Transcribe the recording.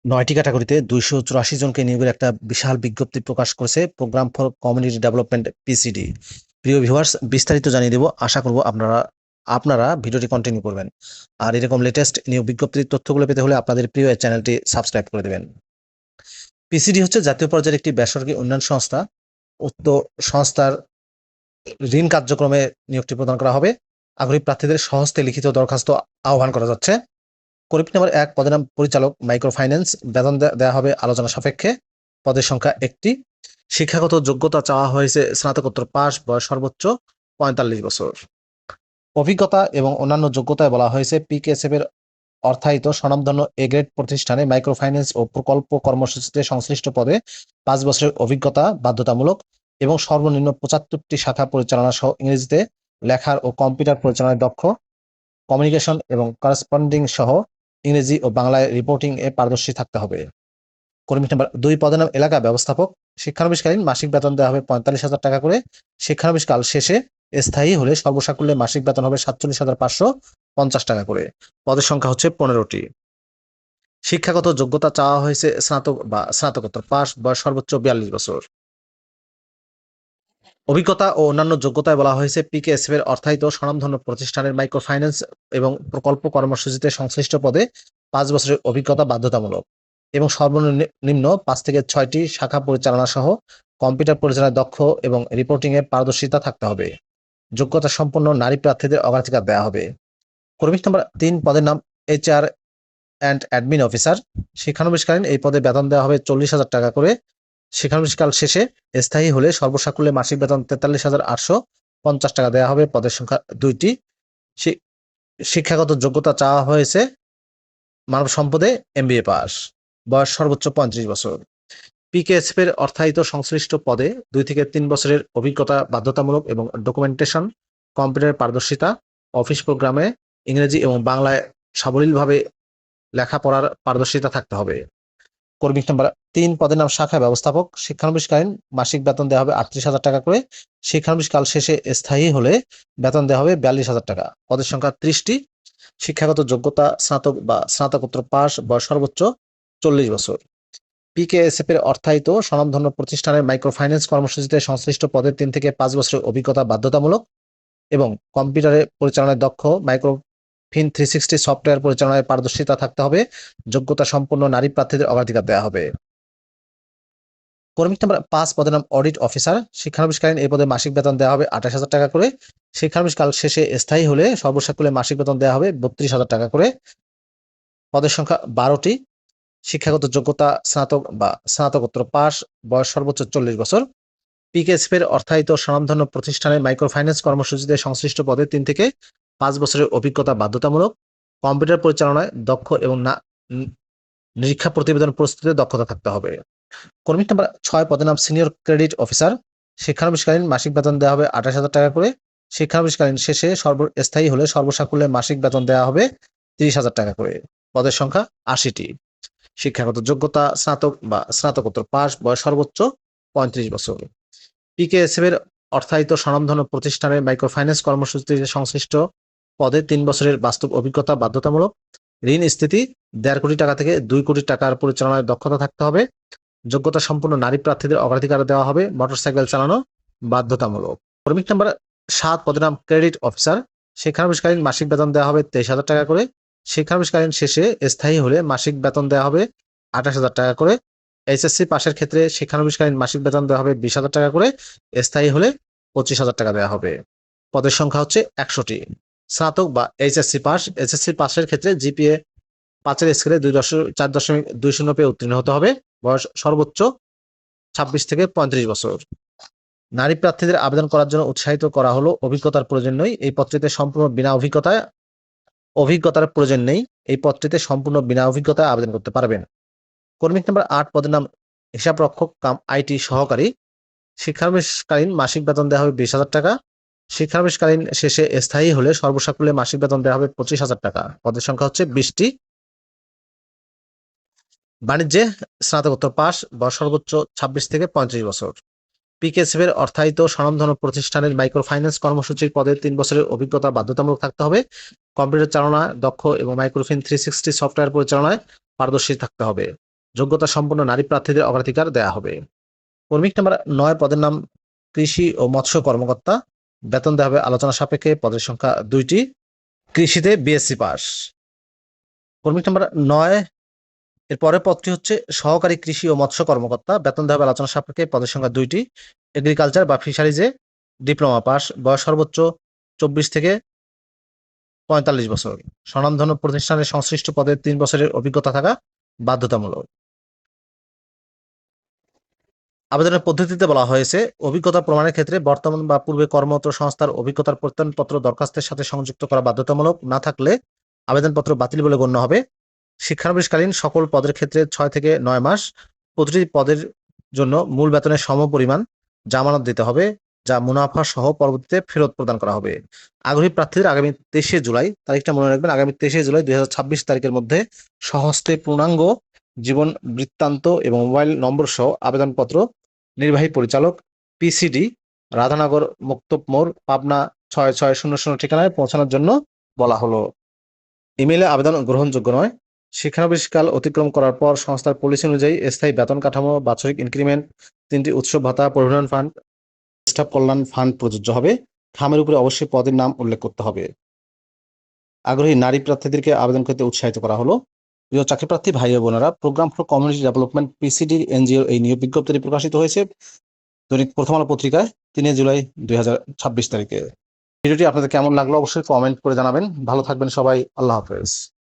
৯টি ক্যাটাগরিতে ২৮৪ জনকে নিয়োগের একটা বিশাল বিজ্ঞপ্তি প্রকাশ করেছে Program for Community Development PCD. প্রিয় ভিউয়ার্স, বিস্তারিত জানিয়ে দেব। আশা করব আপনারা আপনারা ভিডিওটি কন্টিনিউ করবেন। আর এরকম লেটেস্ট নিয়োগ বিজ্ঞপ্তির তথ্যগুলো পেতে হলে আপনাদের প্রিয় এই চ্যানেলটি সাবস্ক্রাইব করে দেবেন। পিসিডি হচ্ছে জাতীয় পর্যায়ের একটি বেসরকারি উন্নয়ন সংস্থা। উক্ত সংস্থার ঋণ কার্যক্রমে নিয়োগটি প্রদান করা হবে। আগ্রহী প্রার্থীদের সহজতে লিখিত দরখাস্ত আহ্বান করা যাচ্ছে। কর্মী নম্বর ১, পদের নাম পরিচালক, মাইক্রো ফাইন্যান্স। বেতন দেওয়া হবে আলোচনা সাপেক্ষে। পদের সংখ্যা ১টি। শিক্ষাগত যোগ্যতা চাওয়া হয়েছে স্নাতকোত্তর পাস, বয়স সর্বোচ্চ ৪৫ বছর। অভিজ্ঞতা এবং অন্যান্য যোগ্যতায় বলা হয়েছে পিকেএসএফ এর অর্থায়িত স্বনামধন্য এ গ্রেড প্রতিষ্ঠানে মাইক্রো ফাইন্যান্স ও প্রকল্প কর্মসূচিতে সংশ্লিষ্ট পদে ৫ বছরের অভিজ্ঞতা বাধ্যতামূলক এবং সর্বনিম্ন ৭৫টি শাখা পরিচালনা সহ ইংরেজিতে লেখার ও কম্পিউটার পরিচালনায় দক্ষ, কমিউনিকেশন এবং করেসপন্ডিং সহ ইংরেজি ও বাংলায় রিপোর্টিং এ পারদর্শী থাকতে হবে। কর্মী নাম্বার ২, পদের নাম এলাকা ব্যবস্থাপক। শিক্ষানবিশকালীন মাসিক বেতন দেওয়া হবে ৪৫,০০০ টাকা করে। শিক্ষানবিশ কাল শেষে স্থায়ী হলে সর্বসাকুল্যে মাসিক বেতন হবে ৪৭,৫৫০ টাকা করে। পদের সংখ্যা হচ্ছে ১৫টি। শিক্ষাগত যোগ্যতা চাওয়া হয়েছে স্নাতক বা স্নাতকোত্তর পাস, বয়স সর্বোচ্চ ৪২ বছর। অভিজ্ঞতা ও অন্যান্য যোগ্যতায় বলা হয়েছে পিকেএসএফ এর অর্থায়িত স্বনামধন্য প্রতিষ্ঠানের মাইক্রো ফাইন্যান্স এবং প্রকল্প কর্মসূচিতে সংশ্লিষ্ট পদে ৫ বছরের অভিজ্ঞতা বাধ্যতামূলক এবং সর্বনিম্ন ৫ থেকে ৬টি শাখা পরিচালনা সহ কম্পিউটার পরিচালনায় দক্ষ এবং রিপোর্টিং এ পারদর্শিতা থাকতে হবে। যোগ্যতা সম্পন্ন নারী প্রার্থীদের অগ্রাধিকার দেওয়া হবে। কর্মী নাম্বার ৩, পদের নাম এইচআর অ্যান্ড অ্যাডমিন অফিসার। শিক্ষানবিশকালীন এই পদে বেতন দেওয়া হবে ৪০,০০০ টাকা করে। শিক্ষানবিশকাল শেষে স্থায়ী হলে সর্বসাকুল্যে মাসিক বেতন ৪৩,৮৫০ টাকা দেওয়া হবে। পদের সংখ্যা ২টি। শিক্ষাগত যোগ্যতা চাওয়া হয়েছে মানব সম্পদে এমবিএ পাস, বয়স সর্বোচ্চ ৩৫ বছর। পিকেএসএফ এর অর্থায়িত সংশ্লিষ্ট পদে ২ থেকে ৩ বছরের অভিজ্ঞতা বাধ্যতামূলক এবং ডকুমেন্টেশন, কম্পিউটার পারদর্শিতা, অফিস প্রোগ্রামে ইংরেজি এবং বাংলায় সাবলীলভাবে লেখাপড়ার পারদর্শিতা থাকতে হবে। কর্মী নাম্বার ৩, পদের নাম শাখা ব্যবস্থাপক। শিক্ষানবিশকালীন মাসিক বেতন দেওয়া হবে ৩৮,০০০ টাকা করে। শিক্ষানবিশ কাল শেষে স্থায়ী হলে বেতন দেওয়া হবে ৪২,০০০ টাকা। পদের সংখ্যা ৩০টি। শিক্ষাগত যোগ্যতা স্নাতক বা স্নাতকোত্তর পাস, বয়স সর্বোচ্চ ৪০ বছর। পিকেএসএফ এর অর্থায়িত স্বনামধন্য প্রতিষ্ঠানের মাইক্রো ফাইন্যান্স কর্মসূচিতে সংশ্লিষ্ট পদে ৩ থেকে ৫ বছরের অভিজ্ঞতা বাধ্যতামূলক এবং কম্পিউটারে পরিচালনায় দক্ষ, মাইক্রোফিন 360 সফটওয়্যার পরিচালনায় পারদর্শিতা থাকতে হবে। যোগ্যতা সম্পন্ন নারী প্রার্থীদের অগ্রাধিকার দেওয়া হবে। কর্মী নাম্বার ৫, পদের নাম অডিট অফিসার। শিক্ষানবিশকালীন এই পদে মাসিক বেতন দেওয়া হবে ২৮,০০০ টাকা করে। শিক্ষানবিশ কাল শেষে স্থায়ী হলে সর্বসাকুল্যে মাসিক বেতন দেওয়া হবে ৩২,০০০ টাকা করে। পদের সংখ্যা ১২টি। শিক্ষাগত যোগ্যতা স্নাতক বা স্নাতকোত্তর পাস, বয়স সর্বোচ্চ ৪০ বছর। পিকেএসএফ এর অর্থায়িত স্বনামধন্য প্রতিষ্ঠানের মাইক্রো ফাইন্যান্স কর্মসূচিতে সংশ্লিষ্ট পদে ৩ থেকে ৫ বছরের অভিজ্ঞতা বাধ্যতামূলক। কম্পিউটার পরিচালনায় দক্ষ এবং নিরীক্ষা প্রতিবেদন প্রস্তুতিতে দক্ষতা থাকতে হবে। কর্মী নাম্বার ৬, পদের নাম সিনিয়র ক্রেডিট অফিসার। শিক্ষানবিশকালীন মাসিক বেতন দেওয়া হবে ২৮,০০০ টাকা করে। শিক্ষানবিশকালীন শেষে স্থায়ী হলে সর্বসাকুল্যে মাসিক বেতন দেওয়া হবে ৩০,০০০ টাকা করে। পদের সংখ্যা ৮০টি। শিক্ষাগত যোগ্যতা স্নাতক বা স্নাতকোত্তর পাস, বয়স সর্বোচ্চ ৩৫ বছর। পিকেএসএফ এর অর্থায়িত স্বনামধন্য প্রতিষ্ঠানের মাইক্রো ফাইন্যান্স কর্মসূচিতে সংশ্লিষ্ট পদে ৩ বছরের বাস্তব অভিজ্ঞতা বাধ্যতামূলক। ঋণ স্থিতি ১.৫ কোটি টাকা থেকে ২ কোটি টাকার পরিচালনায় দক্ষতা থাকতে হবে। যোগ্যতা সম্পন্ন নারী প্রার্থীদের অগ্রাধিকার দেওয়া হবে। মোটরসাইকেল চালানো বাধ্যতামূলক। কর্মী নাম্বার ৭, পদের নাম ক্রেডিট অফিসার। শিক্ষানবিশকালীন মাসিক বেতন দেওয়া হবে ২৩,০০০ টাকা করে। শিক্ষানবিশকালীন শেষে স্থায়ী হলে মাসিক বেতন দেওয়া হবে ২৮,০০০ টাকা করে। এইচএসসি পাশের ক্ষেত্রে শিক্ষানবিশকালীন মাসিক বেতন দেওয়া হবে ২০,০০০ টাকা করে। স্থায়ী হলে ২৫,০০০ টাকা দেওয়া হবে। পদের সংখ্যা হচ্ছে ১০০টি। স্নাতক বা এইচএসসি পাস, এসএসসি পাশের ক্ষেত্রে জিপিএ ৫ এর স্কেলে ৪.২০ পেয়ে উত্তীর্ণ হতে হবে। বয়স সর্বোচ্চ ২৬ থেকে ৩৫ বছর। নারী প্রার্থীদের আবেদন করার জন্য উৎসাহিত করা হলো। অভিজ্ঞতার প্রয়োজন নেই। এই পদটিতে সম্পূর্ণ বিনা অভিজ্ঞতার প্রয়োজন নেই। এই পদটিতে সম্পূর্ণ বিনা অভিজ্ঞতায় আবেদন করতে পারবেন। কর্মী নাম্বার ৮, পদের নাম হিসাবরক্ষক কাম আইটি সহকারী। শিক্ষানবিশকালীন মাসিক বেতন দেওয়া হবে ২০,০০০ টাকা। শিক্ষানবিশকালীন শেষে স্থায়ী হলে সর্বসাকুল্যে মাসিক বেতন দেওয়া হবে ২৫,০০০ টাকা। পদের সংখ্যা হচ্ছে ২০টি। বাণিজ্যে স্নাতকোত্তর পাস, বয়স সর্বোচ্চ ২৬ থেকে ৩৫ বছর। পিকেএসএফ এর অর্থায়িত স্বনামধন্য প্রতিষ্ঠানের মাইক্রো ফাইন্যান্স কর্মসূচির পদে ৩ বছরের অভিজ্ঞতা বাধ্যতামূলক থাকতে হবে। কম্পিউটার চালনা দক্ষ এবং মাইক্রোফিন 360 সফটওয়্যার পরিচালনায় পারদর্শী থাকতে হবে। যোগ্যতা সম্পন্ন নারী প্রার্থীদের অগ্রাধিকার দেওয়া হবে। কর্মিক নাম্বার 9 পদের নাম কৃষি ও মৎস্য কর্মকর্তা, বেতন দেওয়া হবে আলোচনা সাপেক্ষে, পদের সংখ্যা 2টি, কৃষিতে বিএসসি পাস। কর্মিক নাম্বার 9 এর পরের পদটি হচ্ছে সহকারী কৃষি ও মৎস্য কর্মকর্তা, বেতন দেওয়া হবে আলোচনা সাপেক্ষে, পদের সংখ্যা 2টি, এগ্রিকালচার বা ফিশারিজে ডিপ্লোমা পাস, বয়স সর্বোচ্চ 24 থেকে 45 বছর, স্বনামধন্য প্রতিষ্ঠানের সংশ্লিষ্ট পদে 3 বছরের অভিজ্ঞতা থাকা বাধ্যতামূলক। আবেদনের পদ্ধতিতে বলা হয়েছে অভিজ্ঞতা প্রমাণের ক্ষেত্রে বর্তমান বা পূর্বে কর্মরত সংস্থার অভিজ্ঞতার প্রত্যয়নপত্র দরখাস্তের সাথে সংযুক্ত করা বাধ্যতামূলক, না থাকলে আবেদনপত্র বাতিল বলে গণ্য হবে। শিক্ষানবিশকালীন সকল পদের ক্ষেত্রে 6 থেকে 9 মাস প্রতিটি পদের জন্য মূল বেতনের সমপরিমাণ জামানত দিতে হবে, যা মুনাফা সহ পরবর্তীতে ফেরত প্রদান করা হবে। আগ্রহী প্রার্থীদের আগামী 23শে জুলাই, তারিখটা মনে রাখবেন, আগামী 23শে জুলাই 2026 তারিখের মধ্যে স্বহস্তে পূর্ণাঙ্গ জীবন বৃত্তান্ত এবং মোবাইল নম্বর সহ আবেদনপত্র নির্বাহী পরিচালক, পিসিডি, রাধানগর, মুক্তব মোড়, পাবনা 6600 ঠিকানায় পৌঁছানোর জন্য বলা হলো। ইমেইলে আবেদন গ্রহণযোগ্য নয়। শিক্ষানবিশকাল অতিক্রম করার পর সংস্থার পলিসি অনুযায়ী স্থায়ী বেতন কাঠামো, বাৎসরিক ইনক্রিমেন্ট, 3টি উৎসব ভাতা, প্রভিডেন্ট ফান্ড, স্টাফ কল্যাণ ফান্ড প্রযোজ্য হবে। খামের উপরে অবশ্যই পদের নাম উল্লেখ করতে হবে। আগ্রহী নারী প্রার্থীদেরকে আবেদন করতে উৎসাহিত করা হলো। প্রিয় চাকরিপ্রার্থী ভাই ও বোনেরা, Program for Community Development PCD NGO এই নিয়োগ বিজ্ঞপ্তি প্রকাশিত হয়েছে দৈনিক প্রথম আলো পত্রিকায় 3 জুলাই 2026 তারিখে। ভিডিওটি আপনাদের কেমন লাগলো অবশ্যই কমেন্ট করে জানাবেন। ভালো থাকবেন সবাই। আল্লাহ হাফেজ।